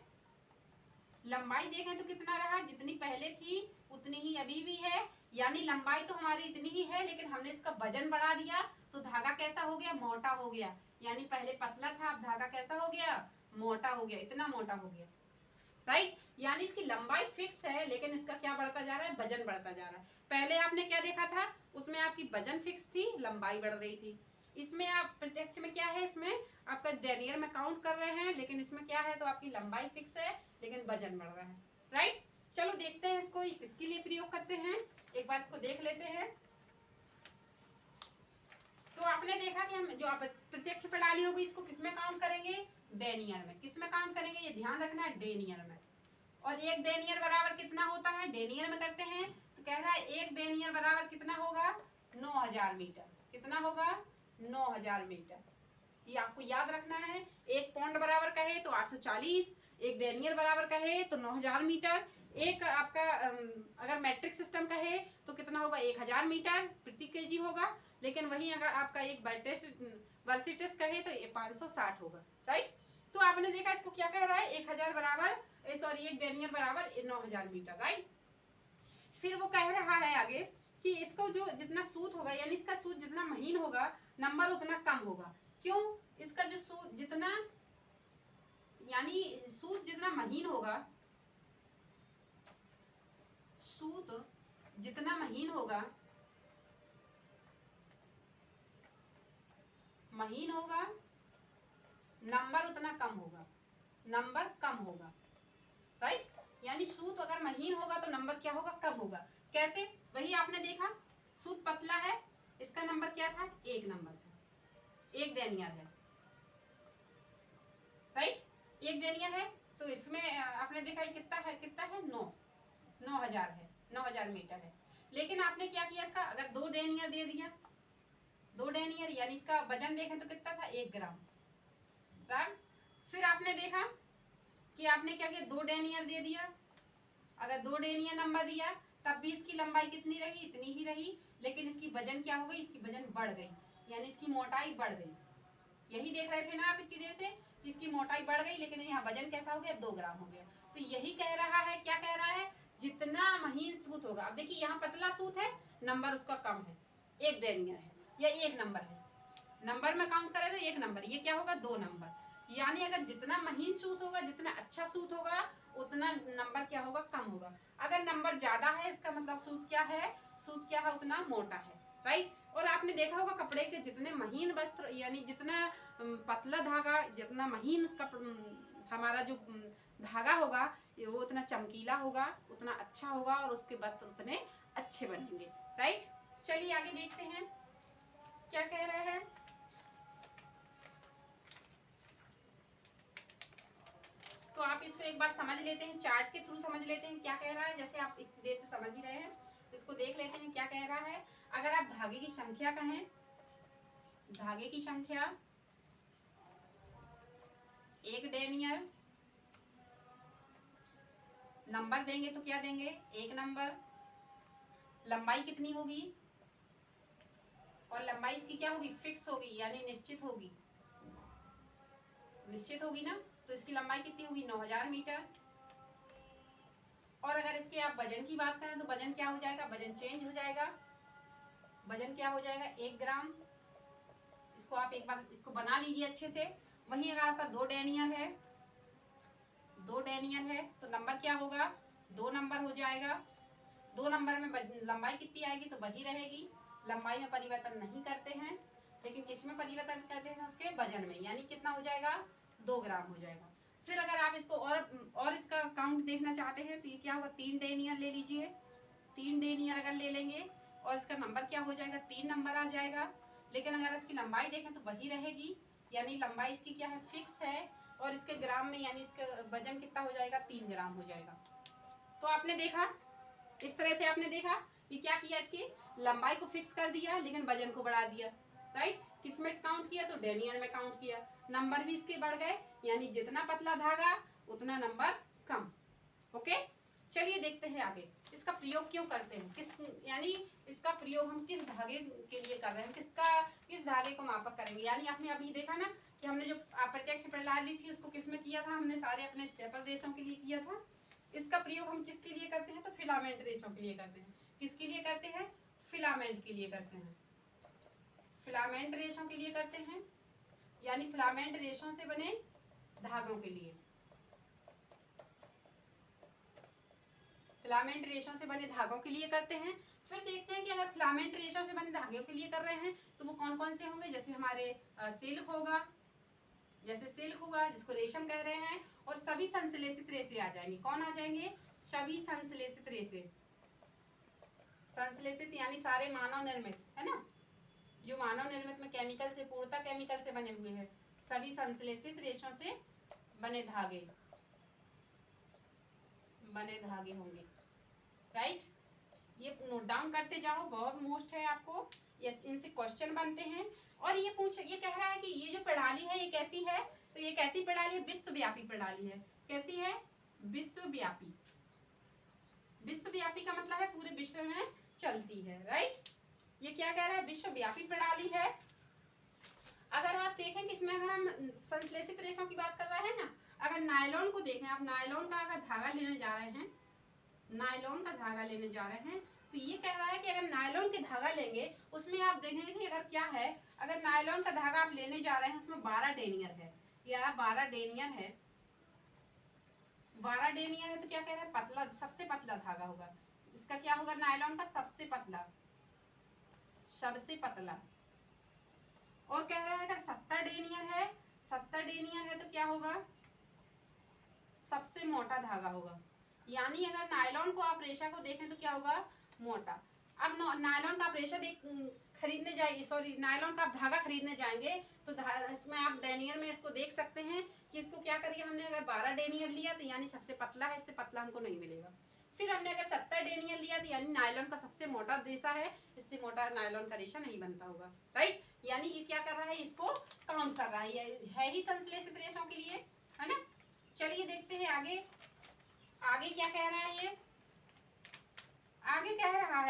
लंबाई देखें तो कितना रहा, जितनी पहले थी उतनी ही अभी भी है। यानी लंबाई तो हमारी इतनी ही है, लेकिन हमने इसका वजन बढ़ा दिया तो धागा कैसा हो गया, मोटा हो गया। यानी पहले पतला था, अब धागा कैसा हो गया, मोटा हो गया, इतना मोटा हो गया, राइट। यानी इसकी लंबाई फिक्स है, लेकिन इसका क्या बढ़ता जा रहा है, वजन बढ़ता जा रहा है। पहले आपने क्या देखा था, उसमें आपकी वजन फिक्स थी, लंबाई बढ़ रही थी। इसमें आप प्रत्यक्ष में क्या है, इसमें आपका डेनियल में काउंट कर रहे हैं, लेकिन इसमें क्या है, तो आपकी लंबाई फिक्स है लेकिन वजन बढ़ रहा है, राइट। चलो देखते हैं इसको किसके लिए प्रयोग करते हैं, एक बार इसको देख लेते हैं। तो आपने देखा कि हम जो प्रत्यक्ष प्रणाली होगी इसको किसमें काउंट करेंगे, डेनियल में। किसमें काउंट करेंगे, ये ध्यान रखना है, डेनियल में। और 1 डेनियल बराबर कितना होता है, डेनियल में करते हैं तो कह रहा है 1 डेनियल बराबर कितना होगा, 9000 मीटर। कितना होगा, 9000 मीटर। ये आपको याद रखना है। 1 पौंड बराबर कहे तो 840, 1 डेनियल बराबर कहे तो 9000 मीटर। एक आपका अगर मैट्रिक सिस्टम कहे तो कितना होगा, 1000 मीटर प्रति केजी होगा। लेकिन वहीं अगर आपका एक वर्सिटस कहे तो 560 होगा, राइट। तो आपने देखा इसको क्या कह रहा है, 1000 बराबर सॉरी 1 डेनियल बराबर 9000 मीटर, राइट। फिर वो कह रहा है आगे कि इसको जो जितना सूत होगा, यानी इसका सूत जितना महीन होगा नंबर उतना कम होगा। क्यों, इसका जो सूत जितना, यानी सूत जितना महीन होगा, सूत जितना महीन होगा, महीन होगा, नंबर उतना कम होगा, नंबर कम होगा, राइट। यानी सूत अगर महीन होगा तो नंबर क्या होगा, कम होगा। कैसे, वही आपने देखा, सूत पतला है, इसका नंबर क्या था, 1 नंबर था, 1 डेनियल है, एक डेनियर है, तो इसमें आपने देखा कितना है 9,000 है, 9,000 मीटर है। लेकिन आपने क्या किया, इसका अगर 2 डेनियर दे दिया, 2 डेनियर यानी इसका वजन देखें तो कितना था 1 ग्राम। फिर आपने देखा कि आपने क्या किया, 2 डेनियर दे दिया। अगर 2 डेनियर नंबर दिया तब भी इसकी लंबाई कितनी रही, इतनी ही रही, लेकिन इसकी वजन क्या हो गई, इसकी वजन बढ़ गई, यानी इसकी मोटाई बढ़ गई। यही देख रहे थे ना आप इतनी देर से, इसकी मोटाई बढ़ गई, लेकिन यहाँ वजन कैसा हो गया, 2 ग्राम हो गया। तो यही कह रहा है, क्या कह रहा है, जितना महीन सूत होगा। अब देखिए यहाँ पतला सूत है, नंबर उसका कम है, 1 डेनियर है या 1 नंबर है, नंबर में काउंट करें तो 1 नंबर, ये क्या होगा 2 नंबर। यानी अगर जितना महीन सूत होगा, जितना अच्छा सूत होगा, उतना नंबर क्या होगा, कम होगा। अगर नंबर ज्यादा है, इसका मतलब सूत क्या है उतना मोटा है, राइट। और आपने देखा होगा कपड़े के जितने महीन वस्त्र, यानी जितना पतला धागा, जितना महीन हमारा जो धागा होगा, वो उतना चमकीला होगा, उतना अच्छा होगा, और उसके वस्त्र उतने अच्छे बनेंगे, राइट। चलिए आगे देखते हैं क्या कह रहे हैं। तो आप इसको एक बार समझ लेते हैं, चार्ट के थ्रू समझ लेते हैं क्या कह रहा है। जैसे आप इतनी देर से समझ ही रहे हैं, इसको देख लेते हैं क्या कह रहा है। अगर आप धागे की संख्या कहें, धागे की संख्या 1 डेनियर, नंबर देंगे तो क्या देंगे, 1 नंबर। लंबाई कितनी होगी, और लंबाई इसकी क्या होगी, फिक्स होगी, यानी निश्चित होगी, निश्चित होगी ना। तो इसकी लंबाई कितनी होगी, 9,000 मीटर। और अगर इसके आप वजन की बात करें तो वजन क्या हो जाएगा, वजन चेंज हो जाएगा, वजन क्या हो जाएगा 1 ग्राम। इसको आप एक बार इसको बना लीजिए अच्छे से। वहीं अगर आपका 2 डेनियर है, 2 डेनियर है, तो नंबर क्या होगा, 2 नंबर हो जाएगा। 2 नंबर में लंबाई कितनी आएगी, तो वही रहेगी, लंबाई में परिवर्तन नहीं करते हैं, लेकिन किसमें परिवर्तन करते हैं, उसके वजन में, यानी कितना हो जाएगा 2 ग्राम हो जाएगा। फिर अगर आप इसको और इसका काउंट देखना चाहते हैं तो ये क्या होगा, 3 डेनियर ले लीजिए। 3 डेनियर अगर ले लेंगे और इसका नंबर क्या हो जाएगा, 3 नंबर आ जाएगा। लेकिन अगर इसकी लंबाई देखें तो वही रहेगी, यानी लंबाई इसकी क्या है, फिक्स है, और इसके ग्राम में यानी इसका वजन कितना हो जाएगा, 3 ग्राम हो जाएगा। तो आपने देखा, इस तरह से आपने देखा कि क्या किया, इसकी लंबाई को फिक्स कर दिया लेकिन वजन को बढ़ा दिया, राइट। किसमें काउंट किया, तो डेनियर में काउंट किया, नंबर भी इसके बढ़ गए, यानी जितना पतला धागा उतना नंबर कम। ओके, चलिए देखते हैं आगे इसका प्रयोग क्यों करते हैं, यानी इसका प्रयोग हम किस धागे के लिए कर रहे हैं, किस धागे को मापक करेंगे। यानी आपने अभी देखा ना कि हमने जो अप्रत्यक्ष प्रणाली थी उसको किसमें किया था, हमने सारे अपने स्टेपल रेशों के लिए किया था। इसका प्रयोग हम किसके लिए करते हैं, तो फिलामेंट रेशों के लिए करते हैं। किसके लिए करते हैं, फिलामेंट के लिए करते हैं, फिलामेंट रेशों के लिए करते हैं, यानी फिलामेंट रेशों से बने धागों के लिए, फिलामेंट रेशों से बने धागों के लिए करते हैं। फिर देखते हैं कि अगर फिलामेंट रेशों से बने धागों के लिए कर रहे हैं तो वो कौन कौन से होंगे। जैसे हमारे सिल्क होगा, जैसे सिल्क होगा जिसको रेशम कह रहे हैं, और सभी संश्लेषित रेशे आ जाएंगे। कौन आ जाएंगे, सभी संश्लेषित रेशे, संश्लेषित यानी सारे मानव निर्मित, है ना, जो मानव निर्मित में केमिकल से, पूर्णतः केमिकल से बने हुए हैं, सभी संश्लेषित रेशों से बने धागे होंगे, राइट। ये नोट डाउन करते जाओ, बहुत मोस्ट है आपको, इनसे क्वेश्चन बनते हैं। और ये कह रहा है कि ये जो प्रणाली है ये कैसी है, तो ये कैसी प्रणाली है, विश्वव्यापी प्रणाली है। कैसी है, विश्वव्यापी। विश्वव्यापी का मतलब है पूरे विश्व में चलती है, राइट। ये क्या कह रहा है, विश्वव्यापी प्रणाली है। अगर आप देखें कि इसमें अगर हम संश्लेषित रेशों की बात कर रहे हैं ना, अगर नायलॉन को देखें, आप नायलॉन का अगर धागा लेने जा रहे हैं, नायलॉन का धागा लेने जा रहे हैं, तो ये कह रहा है कि अगर नायलॉन के धागा लेंगे उसमें आप देखेंगे कि अगर क्या है, अगर नायलॉन का धागा आप लेने जा रहे हैं उसमें 12 डेनियर है, या 12 डेनियर है, 12 डेनियर है, तो क्या कह रहा है, पतला, सबसे पतला धागा होगा। इसका क्या होगा, नायलॉन का सबसे पतला, सबसे पतला। और कह रहा है अगर 70 डेनियर है, 70 डेनियर है तो क्या होगा, सबसे मोटा धागा होगा। यानी अगर नायलॉन को आप रेशा को देखें तो क्या होगा, मोटा। अब नायलॉन का आप रेशा खरीदने जाइए, सॉरी नायलॉन का आप धागा खरीदने जाएंगे तो इसमें आप डेनियर में इसको देख सकते हैं कि इसको क्या करिए, हमने अगर 12 डेनियर लिया तो यानी सबसे पतला है, इससे पतला हमको नहीं मिलेगा। फिर हमने अगर 70 डेनियर लिया तो यानी नायलॉन का सबसे मोटा रेशा है, इससे मोटा नायलॉन का रेशा नहीं बनता होगा, राइट। यानी ये क्या कर रहा है, इसको काउंट कर रहा है ही संश्लेषित रेशों के लिए, है ना। चलिए देखते हैं आगे, आगे क्या कह रहा है ये। आगे कह रहा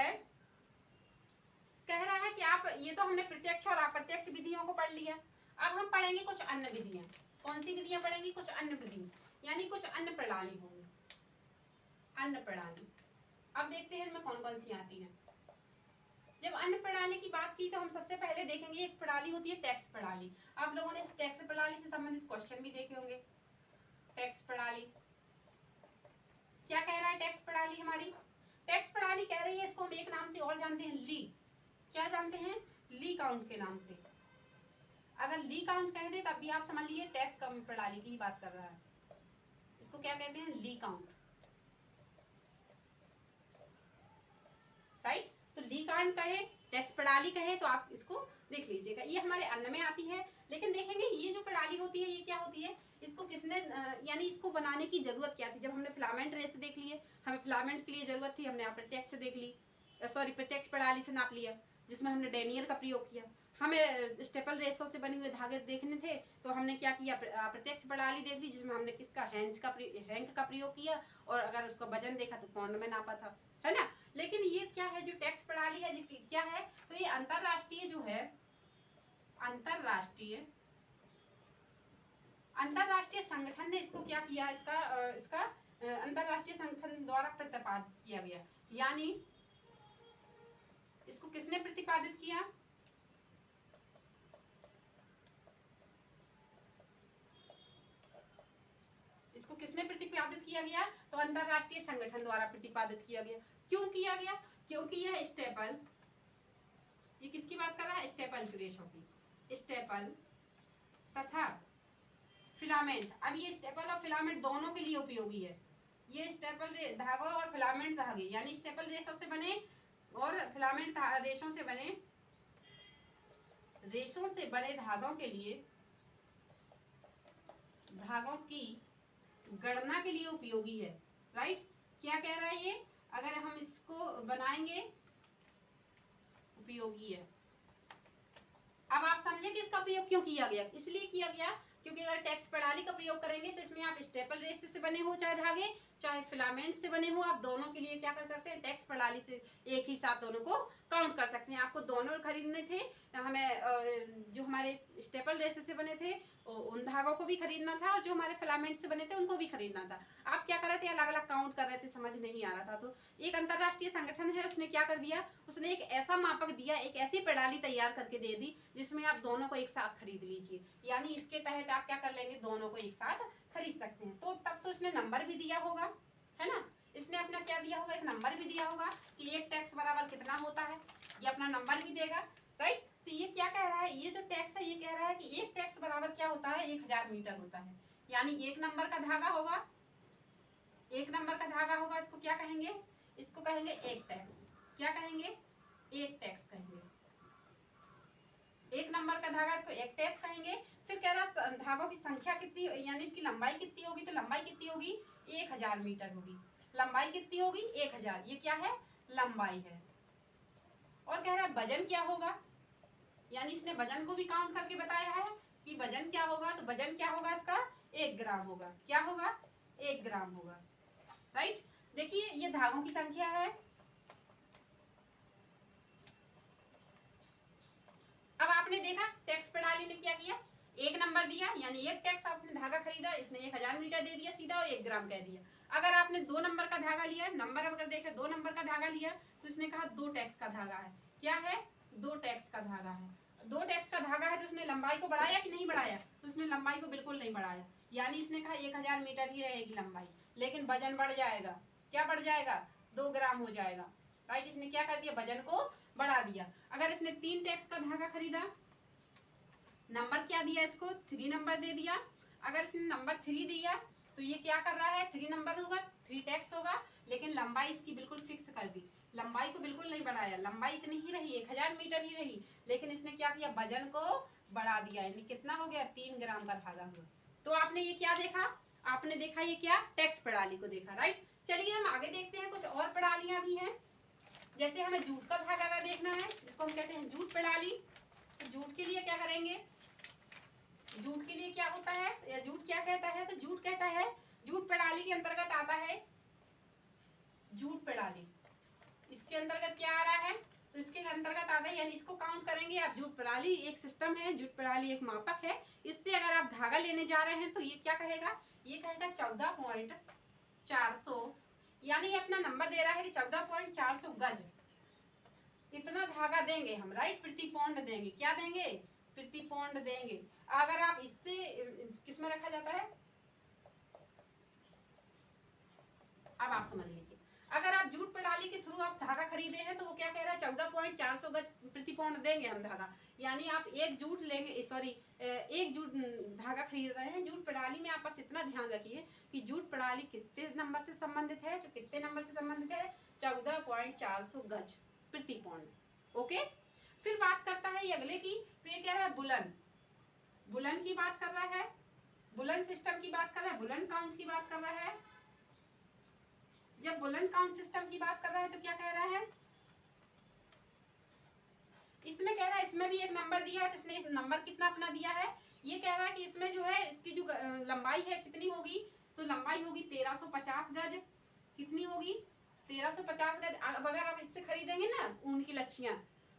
है कि आप, ये तो हमने प्रत्यक्ष और अप्रत्यक्ष विधियों को पढ़ लिया, अब हम पढ़ेंगे कुछ अन्य विधियां। कौन सी विधियां पढ़ेंगे, कुछ अन्य विधि, यानी कुछ अन्य प्रणाली होंगी, अन्य प्रणाली। अब देखते हैं इनमें कौन कौन सी आती है। जब अन्य प्रणाली की बात की तो हम सबसे पहले देखेंगे एक प्रणाली होती है टैक्स प्रणाली। आप लोगों ने टैक्स प्रणाली से संबंधित क्वेश्चन भी देखे होंगे। टैक्स प्रणाली क्या कह रहा है, टैक्स प्रणाली हमारी, टैक्स प्रणाली कह रही है, इसको हम एक नाम से और जानते हैं, ली। क्या जानते हैं, ली काउंट के नाम से। अगर ली काउंट कह दे तब भी आप समझ लीजिए टैक्स प्रणाली की ही बात कर रहा है। इसको क्या कहते हैं, ली काउंट, राइट। तो ली काउंट कहे, टैक्स प्रणाली कहे तो आप इसको देख लीजिएगा। ये हमारे अन्न में आती है, लेकिन देखेंगे ये जो प्रणाली होती है ये क्या होती है, इसको किसने यानी इसको बनाने की जरूरत क्या थी। जब हमने फिलामेंट रेस देख लिए, हमें फिलामेंट के लिए जरूरत थी, हमने अप्रत्यक्ष देख ली, सॉरी प्रत्यक्ष प्रणाली से नाप लिया जिसमें हमने डेनियर का प्रयोग किया। हमें स्टेपल रेसों से बने हुए धागे देखने थे तो हमने क्या किया, प्रत्यक्ष प्रणाली देख ली जिसमें हमने किसका, हैंक का प्रयोग किया, और अगर उसका वजन देखा तो पौंड में नापा था, है ना। लेकिन ये क्या है, जो टैक्स प्रणाली है क्या है, तो ये अंतरराष्ट्रीय जो है, अंतरराष्ट्रीय संगठन ने इसको क्या किया, इसका अंतरराष्ट्रीय संगठन द्वारा प्रतिपादित किया गया। यानी इसको किसने प्रतिपादित किया, इसको किसने प्रतिपादित किया गया, तो अंतरराष्ट्रीय संगठन द्वारा प्रतिपादित किया गया। क्यों किया गया, क्योंकि यह स्टेपल, ये किसकी बात कर रहा है, स्टेपल रेशों की, स्टेपल तथा फिलामेंट। अब ये स्टेपल और फिलामेंट दोनों के लिए उपयोगी है। ये स्टेपल धागों और फिलामेंट धागे, यानी स्टेपल रेशों से बने और फिलामेंट रेशों से बने धागों के लिए, धागों की गणना के लिए उपयोगी है, राइट। क्या कह रहा है ये, अगर हम इसको बनाएंगे उपयोगी है। अब आप समझे कि इसका प्रयोग क्यों किया गया, इसलिए किया गया क्योंकि अगर टैक्स प्रणाली का प्रयोग करेंगे तो इसमें आप स्टेपल रेस से बने हो चाहे धागे, चाहे फिलामेंट से बने हो, आप दोनों के लिए क्या कर सकते हैं, टैक्स प्रणाली से एक ही साथ दोनों को काउंट कर सकते हैं। आपको दोनों खरीदने थे, हमें जो हमारे स्टेपल रेस से बने थे उन धागों को भी खरीदना था, और जो हमारे फिलामेंट से बने थे उनको भी खरीदना था। आप क्या कर रहे थे, अलग अलग काउंट कर रहे थे, समझ नहीं आ रहा था। तो एक अंतरराष्ट्रीय संगठन है, उसने क्या कर दिया, उसने एक ऐसा मापक दिया, एक ऐसी प्रणाली तैयार करके दे दी जिसमें आप दोनों को एक साथ खरीद लीजिए। यानी इसके तहत आप क्या कर लेंगे, दोनों को एक साथ खरीद सकते हैं। तो तब तो इसने नंबर भी दिया होगा, है ना, इसने अपना क्या दिया होगा, एक नंबर भी दिया होगा कि एक टैक्स बराबर कितना होता है, ये अपना नंबर भी देगा, राइट। तो ये क्या कह रहा है, ये जो टैक्स है ये कह रहा है कि एक टैक्स बराबर क्या होता है, 1000 मीटर होता है। यानी एक नंबर का धागा होगा, एक नंबर का धागा होगा, इसको क्या कहेंगे, इसको कहेंगे एक टैक्स। क्या कहेंगे, एक टैक्स कहेंगे, एक नंबर का धागा, इसको एक टैक्स कहेंगे। फिर कह रहा धागों की संख्या कितनी, यानी इसकी लंबाई कितनी होगी, तो लंबाई कितनी होगी, 1000 मीटर होगी। लंबाई कितनी होगी, 1000, ये क्या है, लंबाई है। और कह रहा है वजन क्या होगा, यानी इसने वजन को भी काउंट करके बताया है कि वजन क्या होगा, तो वजन क्या होगा इसका, 1 ग्राम होगा। क्या होगा, 1 ग्राम होगा, राइट। देखिए ये धागों की संख्या है। अब आपने देखा टैक्स प्रणाली ने क्या किया, एक नंबर दिया, यानी एक टैक्स आपने धागा खरीदा, इसने 1000 मीटर दे दिया सीधा और 1 ग्राम कह दिया। अगर आपने 2 नंबर का धागा लिया, नंबर अगर देखे 2 नंबर का धागा लिया तो इसने कहा 2 टैक्स का धागा है। क्या है, 2 टैक्स का धागा है। 2 टैक्स का धागा है तो उसने लंबाई को बढ़ाया कि नहीं बढ़ाया, तो उसने लंबाई को बिल्कुल नहीं बढ़ाया। यानी इसने कहा 1000 मीटर ही रहेगी लंबाई, लेकिन वजन बढ़ जाएगा। क्या बढ़ जाएगा, 2 ग्राम हो जाएगा, राइट। इसने क्या कर दिया, वजन को बढ़ा दिया। अगर इसने 3 टैक्स का धागा खरीदा, नंबर क्या दिया इसको, 3 नंबर दे दिया। अगर इसने नंबर 3 दिया तो ये क्या कर रहा है, 3 नंबर होगा, 3 टैक्स होगा, लेकिन लंबाई इसकी बिल्कुल फिक्स कर दी। लंबाई को बिल्कुल नहीं बढ़ाया, लंबाई इतनी ही रही, 1000 मीटर ही रही, लेकिन इसने क्या किया, वजन को बढ़ा दिया, यानी कितना हो गया, 3 ग्राम का धागा हुआ। तो आपने ये क्या देखा, आपने देखा ये क्या, टैक्स प्रणाली को देखा, राइट। चलिए हम आगे देखते हैं, कुछ और प्रणालियां भी हैं। जैसे हमें जूट का धागा देखना है, जिसको हम कहते हैं जूट प्रणाली। तो जूट के लिए क्या करेंगे, जूट के लिए क्या होता है, या जूट क्या कहता है, तो जूट कहता है, जूट प्रणाली के अंतर्गत आता है, जूट प्रणाली इसके अंतर्गत क्या आ रहा है, तो इसके अंतर्गत आता है, यानी इसको काउंट करेंगे आप। जूट प्रणाली एक सिस्टम है, जूट प्रणाली एक मापक है। इससे अगर आप धागा लेने जा रहे हैं तो ये क्या कहेगा, ये कहेगा 14.400, यानी अपना नंबर दे रहा है कि 14.400 गज इतना धागा देंगे हम, राइट, प्रति पौंड देंगे, क्या देंगे, प्रति पौंड देंगे। अगर आप इससे किस में रखा जाता है, अब आप समझ लीजिए, अगर आप जूट प्रणाली के थ्रू आप धागा खरीदे हैं तो वो क्या कह रहा है, 14.400 गज प्रति पौंड देंगे हम धागा। यानी आप एक जूट लेंगे, सॉरी एक जूट धागा खरीद रहे हैं जूट प्रणाली में। आप बस इतना ध्यान रखिए कि जूट प्रणाली कितने नंबर से संबंधित है, तो कितने नंबर से संबंधित है, 14.400 गज प्रति पौंड। ओके, फिर बात करता है ये अगले की, तो ये कह रहा है बुलन, बुलन की बात कर रहा है, बुलन सिस्टम की बात कर रहा है, बुलन काउंट की बात कर रहा है। जब बुलन काउंट सिस्टम की बात कर रहा है तो क्या कह रहा है, इसमें कह रहा है, इसमें भी एक नंबर दिया है, तो इसने नंबर कितना अपना दिया है, ये कह रहा है कि इसमें जो है इसकी जो लंबाई है कितनी होगी, तो लंबाई होगी 1350 गज, कितनी होगी, 1350 गज। अब अगर आप इससे खरीदेंगे ना ऊन की लच्छियां,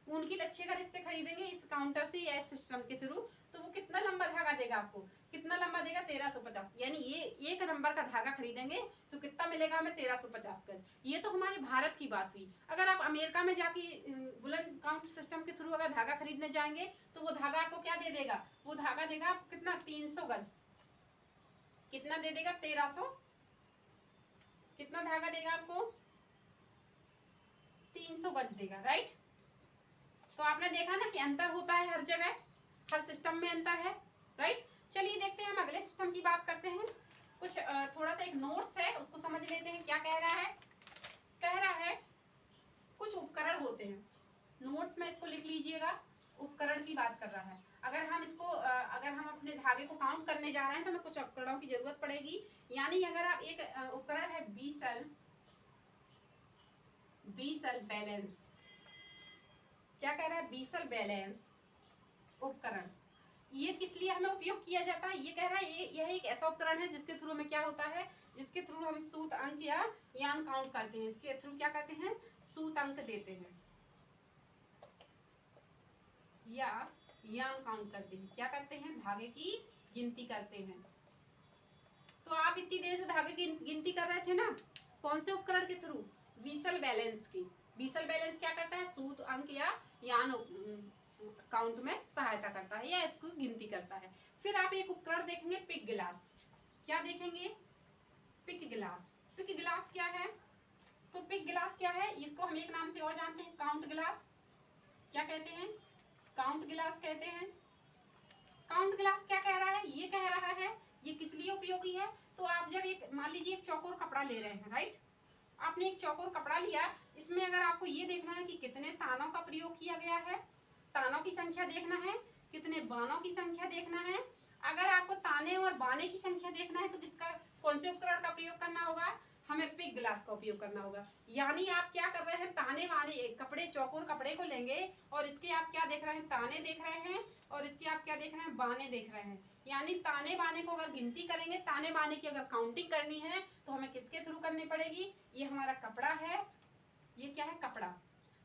ऊन की लच्छी अगर इससे खरीदेंगे इस काउंटर से या इस सिस्टम के थ्रू, तो वो कितना लंबा धागा देगा आपको, कितना लंबा देगा, 1350, यानी ये एक नंबर का धागा खरीदेंगे तो कितना मिलेगा हमें, 1350 गज। ये तो हमारे भारत की बात हुई। अगर आप अमेरिका में जाके बुलन काउंट सिस्टम के थ्रू अगर धागा खरीदने जाएंगे तो वो धागा आपको क्या दे देगा, वो धागा देगा आपको कितना, 300 गज, कितना दे देगा, 1300, कितना धागा देगा आपको, 300 गज देगा, राइट। तो आपने देखा ना कि अंतर होता है हर जगह, हर सिस्टम में अंतर है, राइट। चलिए देखते हैं, हम अगले सिस्टम की बात करते हैं। कुछ थोड़ा सा एक नोट्स है, उसको समझ लेते हैं क्या कह रहा है। कह रहा है कुछ उपकरण होते हैं, नोट्स में इसको लिख लीजिएगा, उपकरण की बात कर रहा है। अगर हम इसको अगर हम अपने धागे को काउंट करने जा रहे हैं तो हमें कुछ उपकरणों की जरूरत पड़ेगी। यानी अगर आप एक उपकरण है बीसल, बीसल बैलेंस, क्या कह रहा है, बीसल बैलेंस उपकरण, ये किस लिए हमें उपयोग किया जाता है, ये कह रहा है यह एक ऐसा उपकरण है जिसके थ्रू में क्या होता है, जिसके थ्रू हम सूत अंक या यान काउंट करते हैं, इसके थ्रू क्या करते हैं, सूत अंक देते हैं या यान काउंट करते हैं, क्या करते हैं, धागे की गिनती करते हैं। तो आप इतनी देर से धागे की गिनती कर रहे थे ना, कौन से उपकरण के थ्रू, बीसल बैलेंस की। बीसल बैलेंस क्या करता है, सूत अंक या यान काउंट में सहायता करता है या इसको गिनती करता है। फिर आप एक उपकरण देखेंगे पिक गिलास, क्या देखेंगे, पिक गिलास। पिक गिलास क्या है, तो पिक गिलास क्या है, इसको हम एक नाम से और जानते हैं, काउंट गिलास, क्या कहते हैं, काउंट गिलास कहते हैं। काउंट गिलास क्या कह रहा है, ये कह रहा है ये किस लिए उपयोगी है, तो आप जब एक मान लीजिए एक चौकोर कपड़ा ले रहे हैं, राइट, आपने एक चौकोर कपड़ा लिया, इसमें अगर आपको ये देखना है कि कितने तानों का प्रयोग किया गया है, तानों की संख्या देखना है, कितने बानों की संख्या देखना है। अगर आपको ताने और बाने की संख्या देखना है तो किसका, कौन से उपकरण का प्रयोग करना होगा, हमें पिक गिलास का उपयोग करना होगा। यानी आप क्या कर रहे हैं, ताने वाले कपड़े, चौकोर कपड़े को लेंगे और इसके आप क्या देख रहे हैं, ताने देख रहे हैं, और इसके आप क्या देख रहे हैं, बाने देख रहे हैं। यानी ताने बाने को अगर गिनती करेंगे, ताने बाने की अगर काउंटिंग करनी है तो हमें किसके थ्रू करनी पड़ेगी, ये हमारा कपड़ा है, ये क्या है, कपड़ा।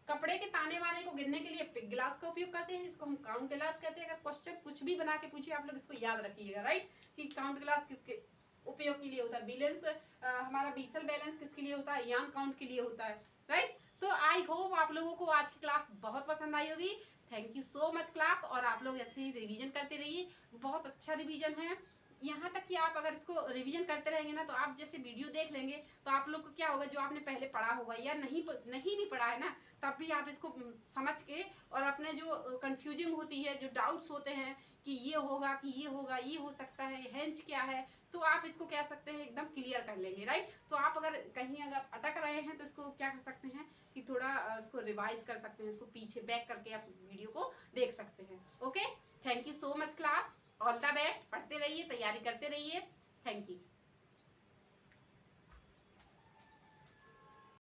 कपड़े के ताने वाने को गिनने के लिए पिक गिलास का उपयोग करते हैं, इसको हम काउंट गिलास कहते हैं। अगर क्वेश्चन कुछ भी बना के पूछिए आप लोग इसको याद रखिएगा, राइट, कि काउंट गिलास किसके उपयोग के लिए होता है, बैलेंस हमारा बीसल बैलेंस किसके लिए होता है, यान काउंट के लिए होता है, राइट। तो आई होप आप लोगों को आज की क्लास बहुत पसंद आई होगी। Thank you so much class, और आप लोग ऐसे ही रिवीजन करते रहिए, बहुत अच्छा रिवीजन है। यहाँ तक कि आप अगर इसको रिवीजन करते रहेंगे ना, तो आप जैसे वीडियो देख लेंगे तो आप लोग को क्या होगा, जो आपने पहले पढ़ा होगा या नहीं भी पढ़ा है ना, तब भी आप इसको समझ के और अपने जो कंफ्यूजिंग होती है, जो डाउट्स होते हैं कि ये होगा, कि ये होगा, ये हो सकता है, हेंज क्या है, तो आप इसको कह सकते हैं एकदम क्लियर कर लेंगे, राइट। तो आप अगर कहीं अगर अटक रहे हैं तो इसको क्या कर सकते हैं कि थोड़ा इसको रिवाइज कर सकते हैं, इसको पीछे बैक करके आप वीडियो को देख सकते हैं। Okay, thank you so much class, all the best, पढ़ते रहिए, तैयारी करते रहिए, थैंक यू।